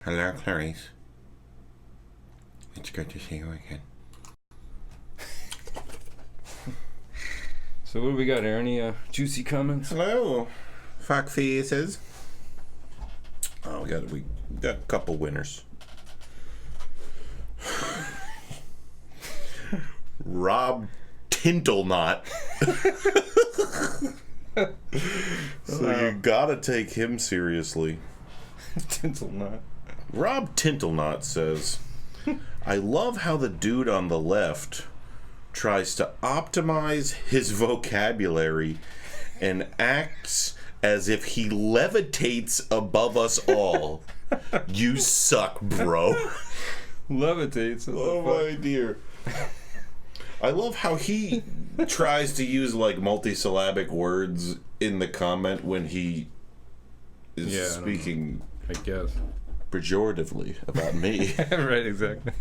Hello, Clarice. It's good to see you again. So what do we got here? Any juicy comments? Hello, fuck faces. Oh, we got a couple winners. Rob Tintelknot. So you gotta take him seriously. Tintelknot. Rob Tintelknot says, I love how the dude on the left tries to optimize his vocabulary and acts as if he levitates above us all. You suck, bro. Levitates. Oh my dear. I love how he tries to use like multisyllabic words in the comment when he is speaking, I guess, pejoratively about me. Right, exactly.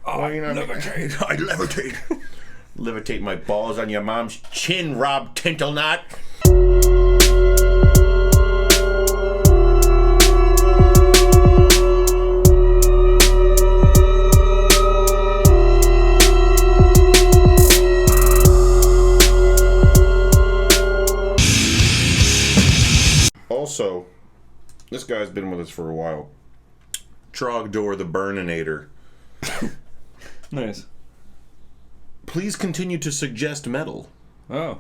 I levitate. I levitate. Levitate my balls on your mom's chin, Rob Tintelknot. Also, this guy's been with us for a while. Trogdor the Burninator. Nice. Please continue to suggest metal. Oh.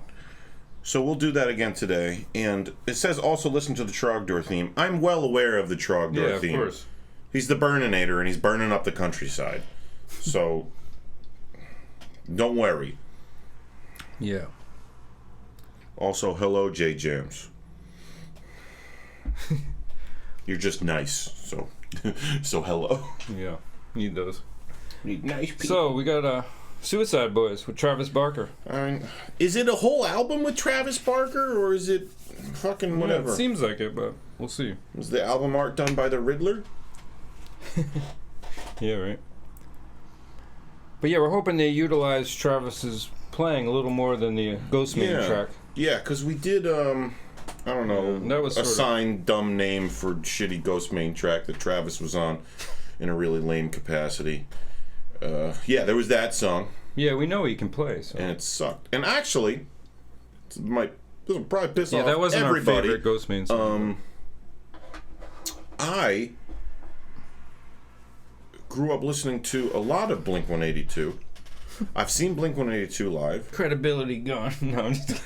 So we'll do that again today. And it says also listen to the Trogdor theme. I'm well aware of the Trogdor theme. Yeah, of course. He's the Burninator and he's burning up the countryside. So don't worry. Yeah. Also, hello, J Jams. You're just nice. So hello. Yeah. Need those. Need nice people. So we got Suicideboys with Travis Barker. Is it a whole album with Travis Barker, or is it fucking whatever? Yeah, it seems like it, but we'll see. Was the album art done by the Riddler? Yeah, right. But yeah, we're hoping they utilize Travis's playing a little more than the Ghostman track. Yeah, because we did, I don't know, that was assigned dumb name for shitty Ghostman track that Travis was on in a really lame capacity. Yeah, there was that song. Yeah, we know he can play. So. And it sucked. And actually, this will probably piss off everybody. Yeah, that wasn't our favorite Ghostman song. I grew up listening to a lot of Blink-182. I've seen Blink-182 live. Credibility gone. No, I'm just...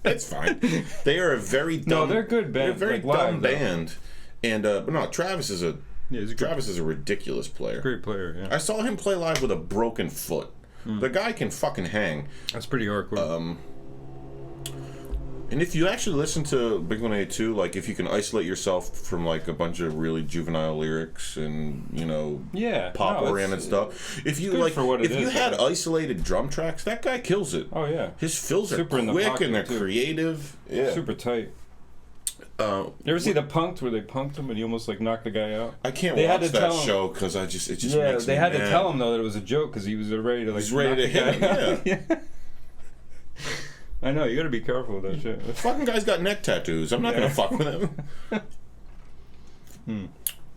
It's fine. They are a very dumb... No, they're good band. They're a very dumb band. And, but no, Travis is a... Yeah, Travis is a ridiculous player. Great player, yeah. I saw him play live with a broken foot. The guy can fucking hang. That's pretty hardcore. And if you actually listen to Blink-182, like if you can isolate yourself from like a bunch of really juvenile lyrics and pop around and stuff, if you like, if you had isolated drum tracks, that guy kills it. Oh yeah, his fills are quick and they're creative. Yeah, super tight. You ever see the Punked where they punked him and he almost like knocked the guy out? I can't watch that show because it just makes me mad. They had to tell him though that it was a joke because he was ready to like. He's ready to hit him. Yeah. I know, you gotta be careful with that shit. The fucking guy's got neck tattoos. I'm not gonna fuck with him.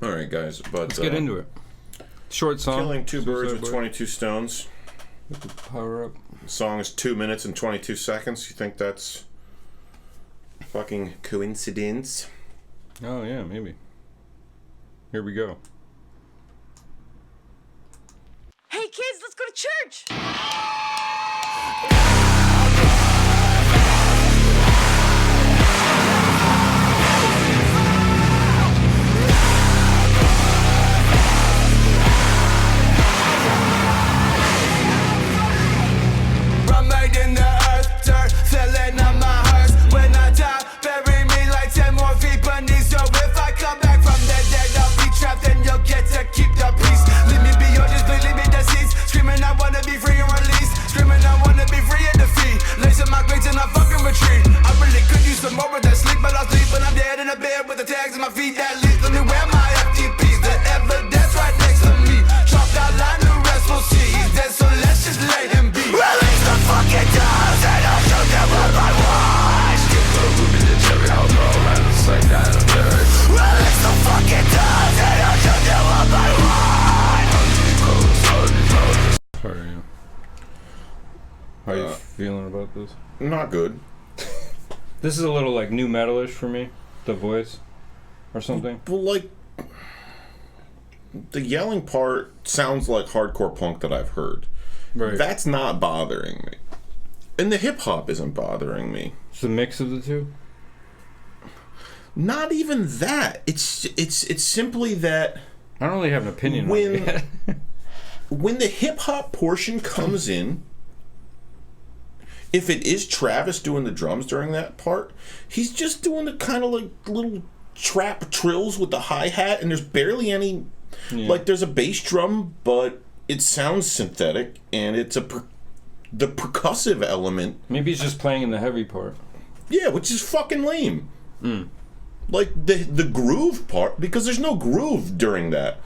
Alright, guys, but let's get into it. Short song. Killing two birds with 22 stones. Power up. The song is 2 minutes and 22 seconds. You think that's fucking coincidence? Oh, yeah, maybe. Here we go. Hey, kids, let's go to church! In the earth, dirt, filling up my hearse. When I die, bury me like 10 more feet beneath. So if I come back from the dead, I'll be trapped and you'll get to keep the peace. Leave me be yours, just leave me deceased. Screaming I wanna be free and released. Screaming I wanna be free and defeat. Lacing my grades and I fucking retreat. I really could use some more of that sleep, but I'll sleep when I'm dead in a bed with the tags in my feet that lead. Let me wear my FTPs, the evidence right next to me. Chalked out line, the rest we'll see. He's dead, so let's just let him be. Release the fucking dogs and I'll show them what I want. Skip the room in the cherry, I'll go around and say that I'm dead. Release the fucking dogs. feeling about this? Not good. This is a little like new metalish for me, the voice, or something. Well, like, the yelling part sounds like hardcore punk that I've heard. Right. That's not bothering me. And the hip hop isn't bothering me. It's the mix of the two? Not even that. It's simply that I don't really have an opinion on it. When the hip hop portion comes in, if it is Travis doing the drums during that part, he's just doing the kind of like little trap trills with the hi-hat, and there's barely any, like, there's a bass drum, but it sounds synthetic, and it's the percussive element. Maybe he's just playing in the heavy part. Yeah, which is fucking lame. Like, the groove part, because there's no groove during that.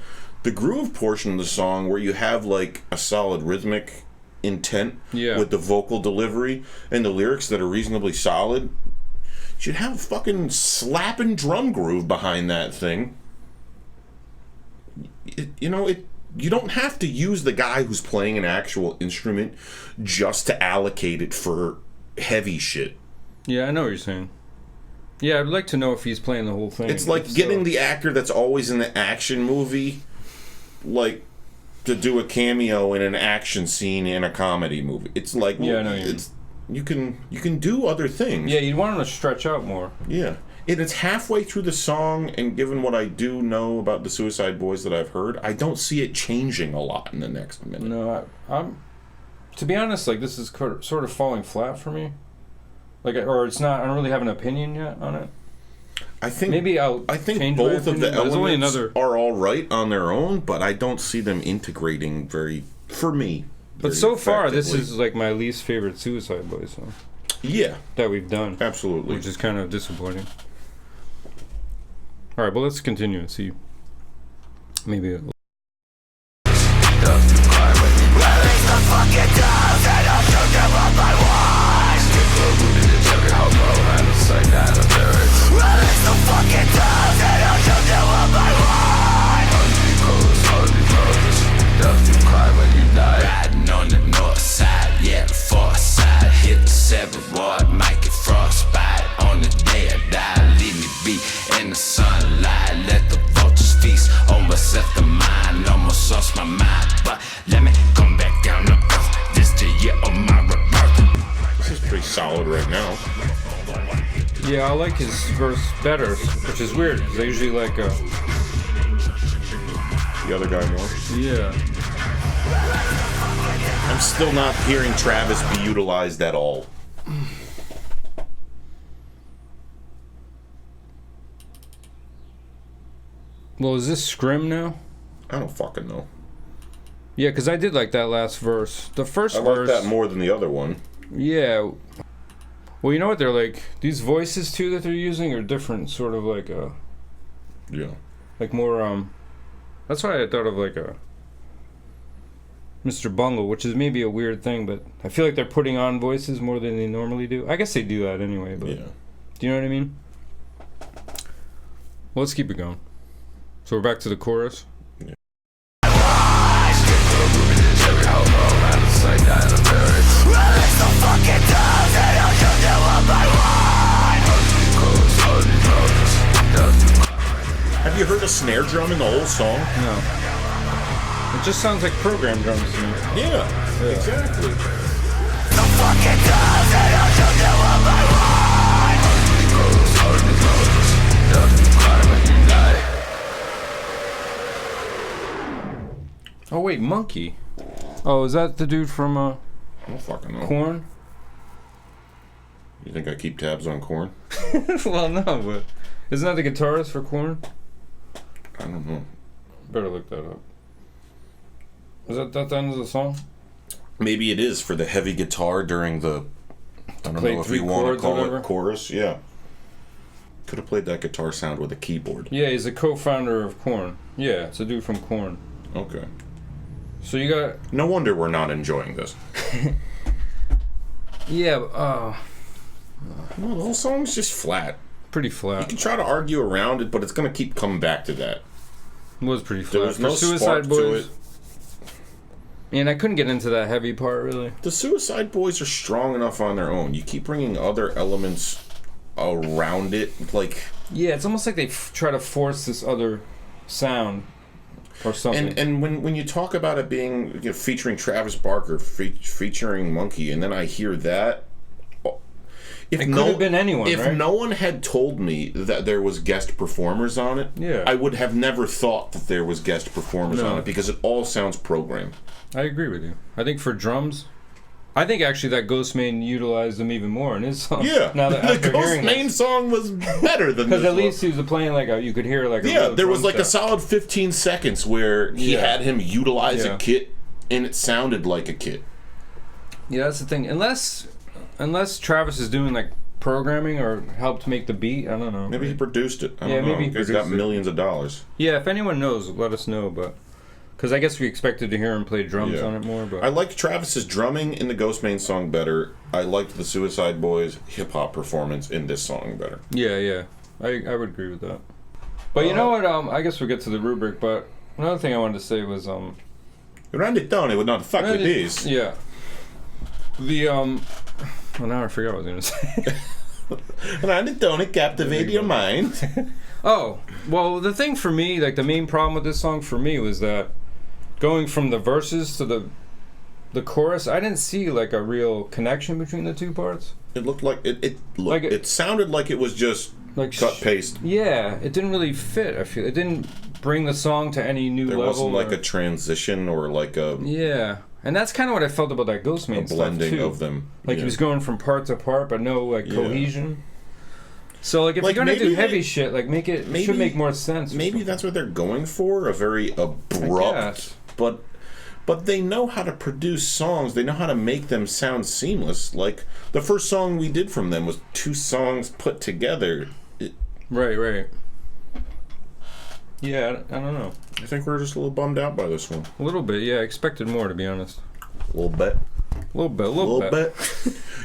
The groove portion of the song where you have, like, a solid rhythmic intent with the vocal delivery and the lyrics that are reasonably solid, you should have a fucking slapping drum groove behind that thing. You don't have to use the guy who's playing an actual instrument just to allocate it for heavy shit. Yeah, I know what you're saying. Yeah, I'd like to know if he's playing the whole thing. It's like getting the actor that's always in the action movie, like, to do a cameo in an action scene in a comedy movie. It's like, well, I know you can do other things. Yeah, you'd want him to stretch out more. Yeah. And it's halfway through the song, and given what I do know about the Suicideboys that I've heard, I don't see it changing a lot in the next minute. No, I'm to be honest, like, this is sort of falling flat for me. Like, or it's not. I don't really have an opinion yet on it. I think maybe I think both my of the opinion, elements are all right on their own, but I don't see them integrating for me. But so far, this is like my least favorite Suicideboys song. Yeah, that we've done. Absolutely, which is kind of disappointing. All right, well, let's continue and see. Maybe. Solid right now. Yeah, I like his verse better, which is weird because I usually like the other guy more. Yeah. I'm still not hearing Travis be utilized at all. Well, is this Scrim now? I don't fucking know. Yeah, because I did like that last verse. The first verse. I like that more than the other one. Yeah. Well, you know what they're like? These voices, too, that they're using are different, sort of like a... Yeah. Like more, That's why I thought of like a... Mr. Bungle, which is maybe a weird thing, but I feel like they're putting on voices more than they normally do. I guess they do that anyway, but... Yeah. Do you know what I mean? Well, let's keep it going. So we're back to the chorus. Yeah. Have you heard a snare drum in the whole song? No. It just sounds like program drums to me. Yeah. Exactly. Oh wait, Monkey. Oh, is that the dude from I don't fucking know. Korn? You think I keep tabs on Korn? Well, no, but isn't that the guitarist for Korn? I don't know. Better look that up. Is that the end of the song? Maybe it is for the heavy guitar during the... I don't know if you want to call it chorus. Yeah. Could have played that guitar sound with a keyboard. Yeah, he's a co-founder of Korn. Yeah, it's a dude from Korn. Okay. So you got... No wonder we're not enjoying this. Yeah, no, the whole song's just flat. Pretty flat. You can try to argue around it, but it's going to keep coming back to that. It was pretty flat. There was no spark to it. And I couldn't get into that heavy part, really. The Suicide Boys are strong enough on their own. You keep bringing other elements around it, like... Yeah, it's almost like they try to force this other sound or something. And when you talk about it being featuring Travis Barker, featuring Monkey, and then I hear that... It could have been anyone, if right? no one had told me that there was guest performers on it, yeah. I would have never thought that there was guest performers on it, because it all sounds programmed. I agree with you. I think for drums, I think actually that Ghostman utilized them even more in his song. Yeah, now that, the Ghostman song was better than this because at least he was playing like you could hear like a there was like set. a solid 15 seconds where he had him utilize a kit, and it sounded like a kit. Yeah, that's the thing. Unless Travis is doing like programming or helped make the beat, I don't know. Maybe he produced it. I don't know. Maybe he's got millions of dollars. Yeah, if anyone knows, let us know. But because I guess we expected to hear him play drums on it more. But I liked Travis's drumming in the Ghostman song better. I liked the Suicide Boys hip hop performance in this song better. Yeah, I would agree with that. But you know what? I guess we'll get to the rubric. But another thing I wanted to say was Randy Tony would not fuck with these. Yeah. The well, now I forgot what I was going to say. Randy Tony captivate your mind. Oh, well, the thing for me, like the main problem with this song for me was that going from the verses to the chorus, I didn't see like a real connection between the two parts. It looked like it sounded like it was just like cut paste. Yeah, it didn't really fit. I feel it didn't bring the song to any new level. There wasn't like a transition or like a and that's kind of what I felt about that Ghostman stuff blending too. of them. Like he was going from part to part, but no like cohesion. So like if you're gonna do heavy shit, like it should make more sense. Maybe that's what they're going for, a very abrupt, but they know how to produce songs. They know how to make them sound seamless. Like the first song we did from them was 2 songs put together. Right. Yeah, I don't know. I think we're just a little bummed out by this one. A little bit, yeah. I expected more, to be honest. A little bit. A little bit.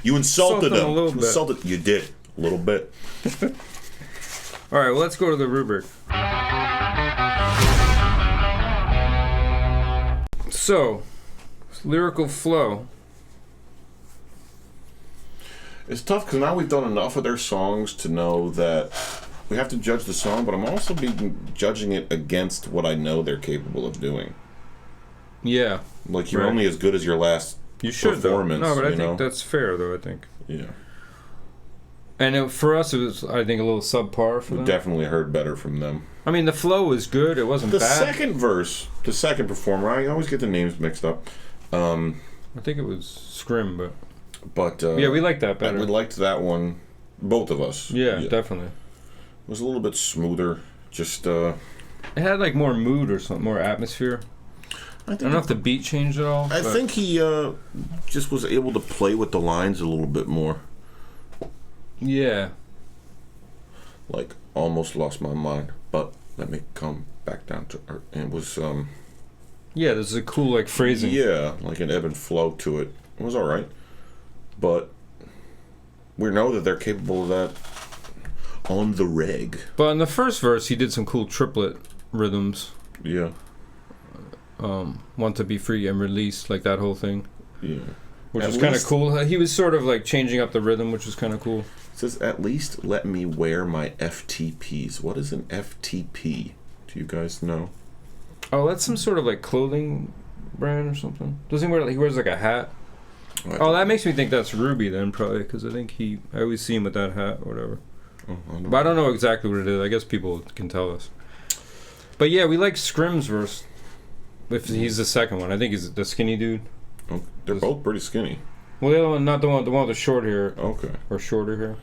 You insulted them. A little bit. Insulted. You did. A little bit. All right, well, let's go to the rubric. So, lyrical flow. It's tough because now we've done enough of their songs to know that we have to judge the song, but I'm also judging it against what I know they're capable of doing. Yeah. Like, you're only as good as your last performance. No, but I think that's fair, though, I think. Yeah. And for us, it was, I think, a little subpar for them. We definitely heard better from them. I mean, the flow was good. It wasn't bad. The second verse, the second performer, I always get the names mixed up. I think it was Scrim, but yeah, we liked that better. We liked that one, both of us. Yeah, definitely. It was a little bit smoother. Just it had like more mood or something, more atmosphere. I don't know if the beat changed at all. I think he just was able to play with the lines a little bit more. Yeah. Like, almost lost my mind, but let me come back down to earth. And it was yeah, there's a cool like phrasing. Yeah, like an ebb and flow to it. It was alright. But we know that they're capable of that on the reg. But in the first verse, he did some cool triplet rhythms. Yeah. Want to be free and released, like that whole thing. Yeah. Which was kind of cool. He was sort of like changing up the rhythm, which was kind of cool. It says, at least let me wear my FTPs. What is an FTP? Do you guys know? Oh, that's some sort of like clothing brand or something. Doesn't he wear? He wears like a hat. Oh, that makes me think that's Ruby then, probably, because I think I always see him with that hat or whatever. But I don't know exactly what it is. I guess people can tell us. But yeah, we like Scrim's verse. If he's the second one, I think he's the skinny dude. Oh, they're both pretty skinny. Well, the other one, not the one with the short hair. Okay. Or shorter hair.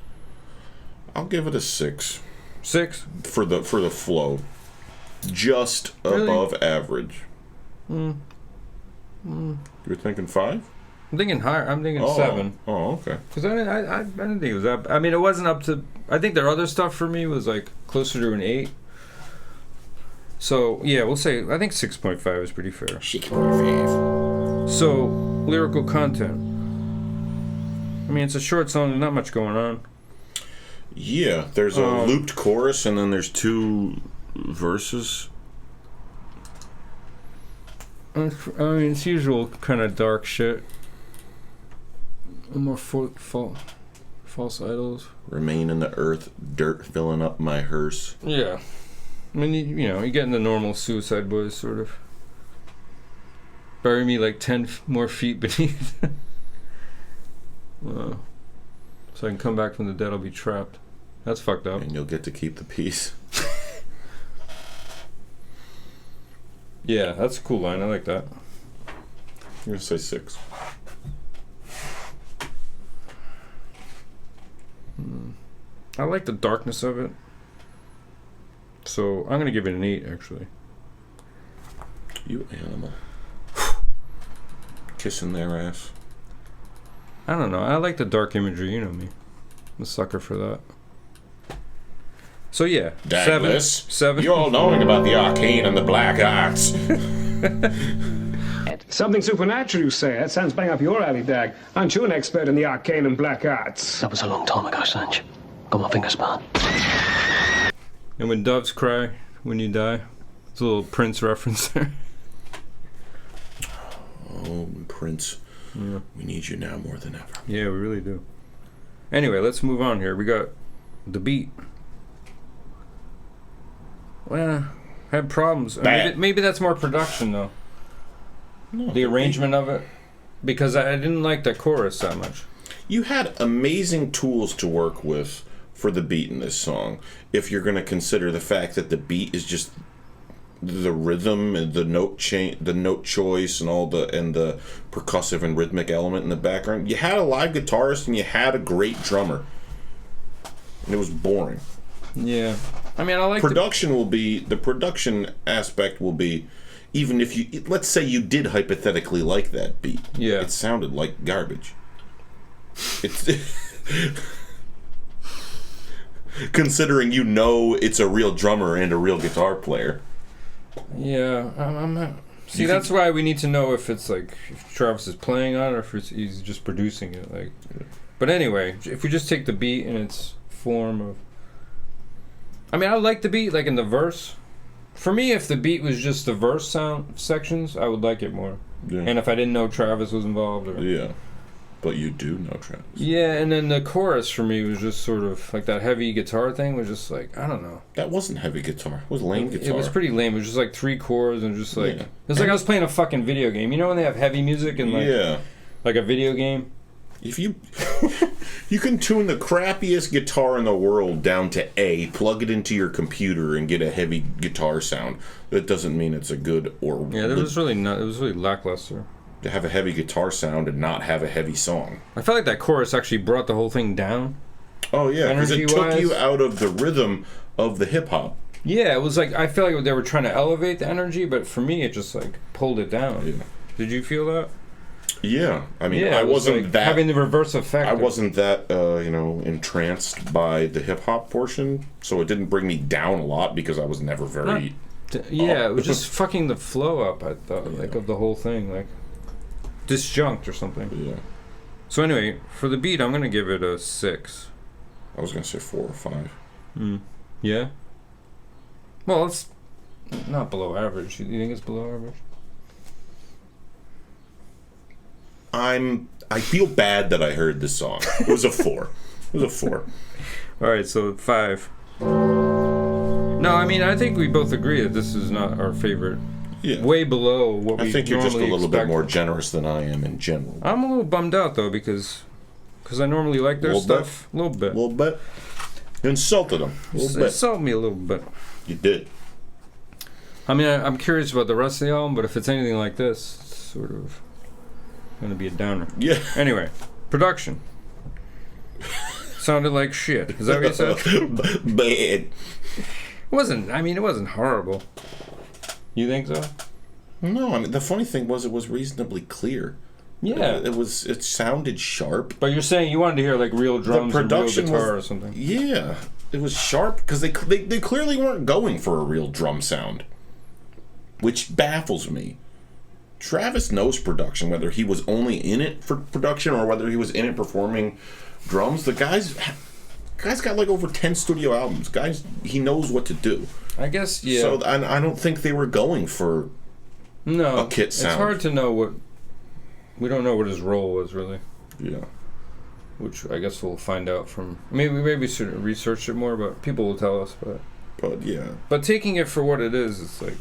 I'll give it a 6. 6 for the flow, just above average. You're thinking 5? I'm thinking higher. I'm thinking 7. Oh, okay. Because I didn't think it was that. I mean, it wasn't up to. I think their other stuff for me was like closer to an 8. So yeah, we'll say I think 6.5 is pretty fair. 6.5. So lyrical content. I mean, it's a short song. There's not much going on. Yeah, there's a looped chorus and then there's 2 verses. I mean, it's usual kind of dark shit. More false idols. Remain in the earth, dirt filling up my hearse. Yeah. I mean, you know, you get in the normal Suicideboys sort of. Bury me like 10 more feet beneath. So I can come back from the dead, I'll be trapped. That's fucked up. And you'll get to keep the peace. Yeah, that's a cool line. I like that. I'm going to say 6. I like the darkness of it. So I'm going to give it an 8, actually. You animal. Kissing their ass. I don't know. I like the dark imagery. You know me. I'm a sucker for that. So yeah, Douglas, 7. you're all knowing about the arcane and the black arts. Something supernatural, you say? That sounds bang up your alley, Dag. Aren't you an expert in the arcane and black arts? That was a long time ago, Sanch. Got my fingers burned. And when doves cry when you die, it's a little Prince reference there. Oh, Prince. Yeah. We need you now more than ever. Yeah, we really do. Anyway, let's move on here. We got the beat. Well, had problems. Maybe that's more production, though. No, the arrangement of it. Because I didn't like the chorus that much. You had amazing tools to work with for the beat in this song. If you're going to consider the fact that the beat is just the rhythm and the note choice and all the percussive and rhythmic element in the background. You had a live guitarist and you had a great drummer. And it was boring. Yeah. I mean, I like the production aspect will be, even if you, let's say you did hypothetically like that beat. Yeah. It sounded like garbage. It's considering you know it's a real drummer and a real guitar player. Yeah, I'm not. See, that's why we need to know if it's like if Travis is playing on it or if he's just producing it. Like, but anyway, if we just take the beat in its form of, I mean, I like the beat like in the verse. For me, if the beat was just the verse sound sections, I would like it more. Yeah. And if I didn't know Travis was involved, or yeah. But you do know Travis. Yeah, and then the chorus for me was just sort of like that heavy guitar thing was just like, I don't know. That wasn't heavy guitar. It was lame guitar. It was pretty lame. It was just like 3 chords and just like... Yeah. It was like I was playing a fucking video game. You know when they have heavy music and like, like a video game? If you... you can tune the crappiest guitar in the world down to A, plug it into your computer and get a heavy guitar sound. That doesn't mean it's a good or... Yeah, it was really lackluster. To have a heavy guitar sound and not have a heavy song. I felt like that chorus actually brought the whole thing down. Oh yeah, because it took you out of the rhythm of the hip hop. Yeah, it was like I feel like they were trying to elevate the energy, but for me it just like pulled it down. Yeah. Did you feel that? Yeah, I mean, I wasn't like that having the reverse effect. I wasn't that entranced by the hip hop portion, so it didn't bring me down a lot because I was never very. It was just fucking the flow up. I thought like of the whole thing, like. Disjunct or something. Yeah. So anyway, for the beat, I'm gonna give it a 6. I was gonna say 4 or 5. Yeah. Well, it's not below average. You think it's below average? I feel bad that I heard this song. It was a 4. It was a 4. All right, so 5. No, I mean I think we both agree that this is not our favorite. Yeah. Way below what we I think you're just a little expect. Bit more generous than I am in general. I'm a little bummed out though because I normally like their stuff. A little bit. You insulted them. Insult me a little bit. You did. I mean, I'm curious about the rest of the album, but if it's anything like this, it's sort of going to be a downer. Yeah. Anyway, production. Sounded like shit. Is that what you said? Bad. It wasn't horrible. You think so? No, I mean the funny thing was it was reasonably clear. Yeah, it sounded sharp. But you're saying you wanted to hear like real drums and real guitar or something. Yeah, it was sharp because they clearly weren't going for a real drum sound, which baffles me. Travis knows production, whether he was only in it for production or whether he was in it performing drums. The guy's got like over 10 studio albums. He knows what to do. I guess, yeah. So I don't think they were going for No, a Kit it's sound. hard to know what. We don't know what his role was really. Yeah. Which I guess we'll find out from. We maybe should research it more, but people will tell us. But yeah. But taking it for what it is, it's like.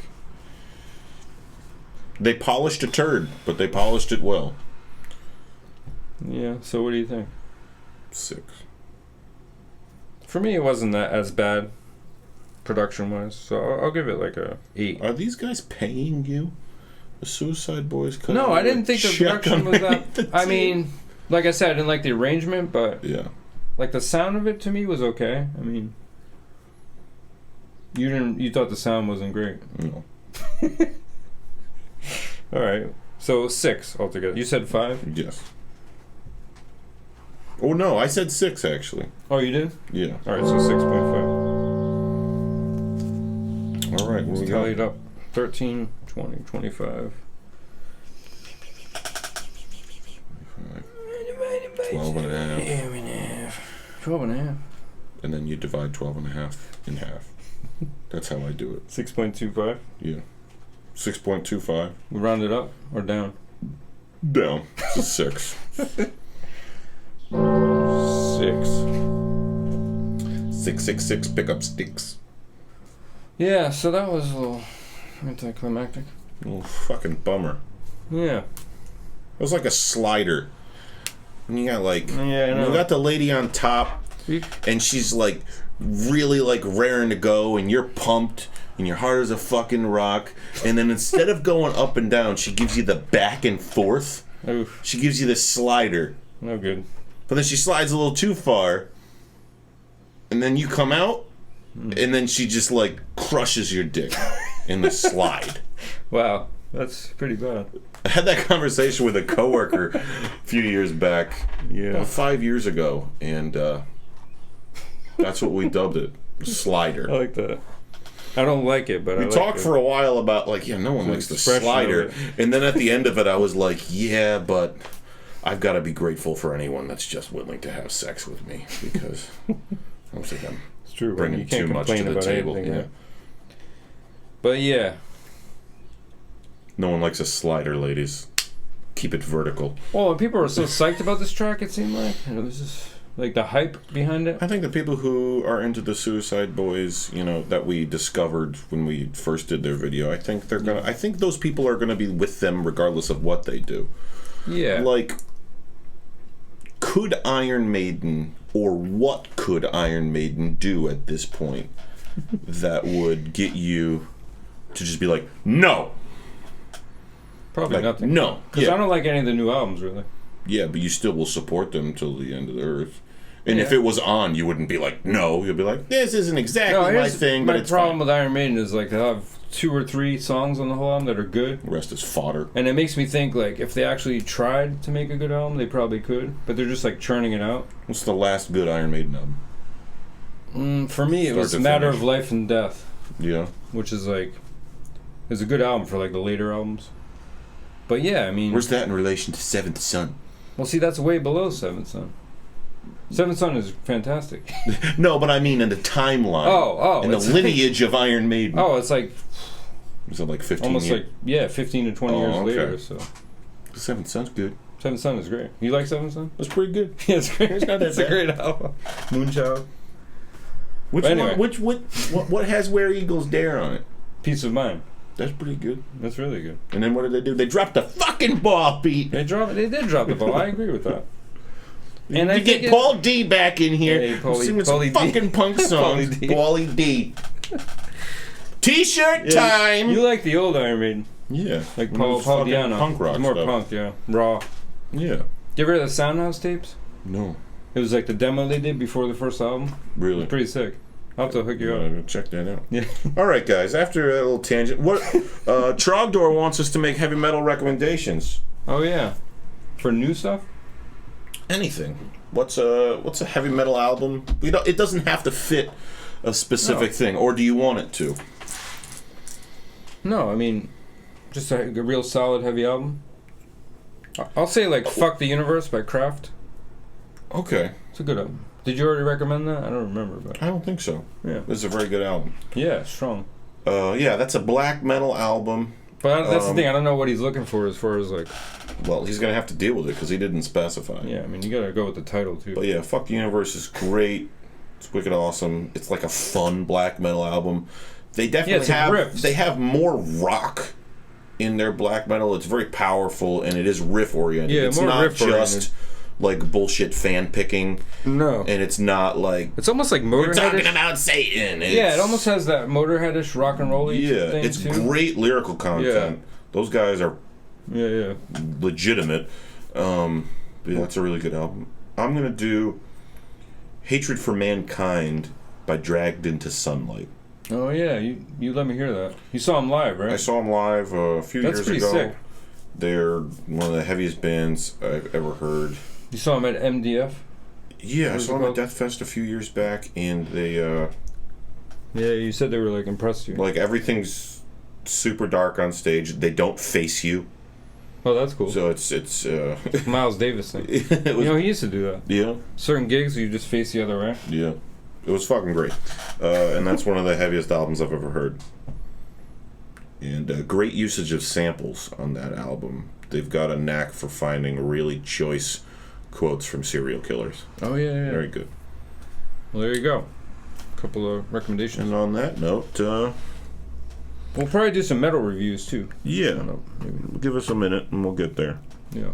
They polished a turd, but they polished it well. Yeah. So what do you think? 6. For me, it wasn't that as bad, production-wise. So I'll give it like a 8. Are these guys paying you? The Suicideboys? No, I didn't think the production was that. I mean, like I said, I didn't like the arrangement, but yeah, like the sound of it to me was okay. I mean, you thought the sound wasn't great. No. All right, so 6 altogether. You said 5. Yes. Oh no, I said 6 actually. Oh, you did? Yeah. All right, so 6.5. All right, what we got? Tallied up 13, 20, 25. 12 and a half. 12 and a half. And then you divide 12 and a half in half. That's how I do it. 6.25. Yeah. 6.25. We round it up or down? Down. It's a 6. 666 pick up sticks. Yeah, so that was a little anticlimactic. Oh, fucking bummer. Yeah. It was like a slider. And you got like, Yeah, I know. you got the lady on top, and she's like really like raring to go, and you're pumped, and your heart is a fucking rock. And then instead of going up and down, she gives you the back and forth. Oof. She gives you the slider. No good. But then she slides a little too far, and then you come out, and then she just like crushes your dick in the slide. Wow, that's pretty bad. I had that conversation with a coworker a few years back, about 5 years ago, and that's what we dubbed it, slider. I like that. I don't like it, but We I like talked it. for a while about like, yeah, no one likes the expression slider, of it. and then at the end of it, I was like, yeah, but I've got to be grateful for anyone that's just willing to have sex with me, because I was like, I'm It's true. bringing You can't too much to complain the about table. anything, Yeah. But yeah. No one likes a slider, ladies. Keep it vertical. Well, people were so psyched about this track, it seemed like. And it was just like the hype behind it. I think the people who are into the Suicideboys, you know, that we discovered when we first did their video, I think I think those people are gonna be with them regardless of what they do. Yeah. Like, could Iron Maiden, or what could Iron Maiden do at this point that would get you to just be like, no? Probably Like, nothing. no. Because Yeah. I don't like any of the new albums, really. Yeah, but you still will support them till the end of the earth. And if Yeah. it was on, you wouldn't be like, no. You'll be like, this isn't exactly my here's thing, but my it's problem fine. with Iron Maiden is like they have 2 or 3 songs on the whole album that are good. The rest is fodder. And it makes me think, like, if they actually tried to make a good album, they probably could. But they're just, like, churning it out. What's the last good Iron Maiden album? For me, it Start was to a matter finish. of life and death, Yeah. which is, like, is a good album for, like, the later albums. But, yeah, I mean... Where's that in relation to Seventh Son? Well, see, that's way below Seventh Son. Seventh Son is fantastic. No, but I mean in the timeline. Oh, in the it's lineage of Iron Maiden. Oh, it's, like, Is it like 15 almost, years? like, yeah, 15 to 20 years okay. later, so... Seventh Son's good. Seventh Son is great. You like Seventh Son? That's pretty good. Yeah, it's great. not that It's a bad. great album. Moonchild. Which But anyway. one? What has Where Eagles Dare on it? Peace of Mind. That's pretty good. That's really good. And then what did they do? They dropped the fucking ball, Pete. They did drop the ball. I agree with that. And you get Paul D back in here, Hey, Paulie- singing Paulie some D. fucking punk songs. Paulie D. Paulie D. T-shirt time. You like the old Iron Maiden, Yeah, like when it Paul was fucking Diano. punk rock It's more stuff. punk, yeah, raw. Yeah. You ever hear the Soundhouse tapes? No, It was like the demo they did before the first album. really. Pretty sick. I'll have to hook you Yeah, up. I'll check that out. Yeah. All right, guys. After that little tangent, what Trogdor wants us to make heavy metal recommendations. Oh yeah. For new stuff? Anything. What's a heavy metal album? It doesn't have to fit a specific thing, or do you want it to? No, I mean, just a real solid heavy album. I'll say like "Fuck the Universe" by Kraft. Okay. It's a good album. Did you already recommend that? I don't remember, but I don't think so. yeah, It's a very good album. yeah, strong. Yeah, that's a black metal album. But that's the thing. I don't know what he's looking for as far as like. Well, he's gonna have to deal with it because he didn't specify. Yeah, I mean, you gotta go with the title too. But yeah, Fuck the Universe is great. It's wicked awesome. It's like a fun black metal album. They definitely have more rock in their black metal. It's very powerful and it is riff oriented. Yeah, it's more not riff oriented. just like bullshit fan picking. No. And it's not like it's almost like Motorhead. We're talking about Satan. Yeah, it almost has that Motorheadish rock and roll thing it's too. great lyrical content. Yeah. Those guys are yeah legitimate. Yeah, that's a really good album. I'm gonna do Hatred for Mankind by Dragged into Sunlight. Oh yeah, you let me hear that. You saw him live, right? I saw them live a few years ago. That's pretty sick. They're one of the heaviest bands I've ever heard. You saw him at MDF? Yeah, I saw them at Death Fest a few years back, and they yeah, you said they were like impressed you. Like everything's super dark on stage. They don't face you. Oh, that's cool. So it's Miles Davis thing. He used to do that. Yeah. Certain gigs you just face the other way. Yeah. It was fucking great. And that's one of the heaviest albums I've ever heard. And great usage of samples on that album. They've got a knack for finding really choice quotes from serial killers. Oh, yeah. Very good. Well, there you go. A couple of recommendations. And on that note, we'll probably do some metal reviews, too. Yeah. Give us a minute and we'll get there. Yeah.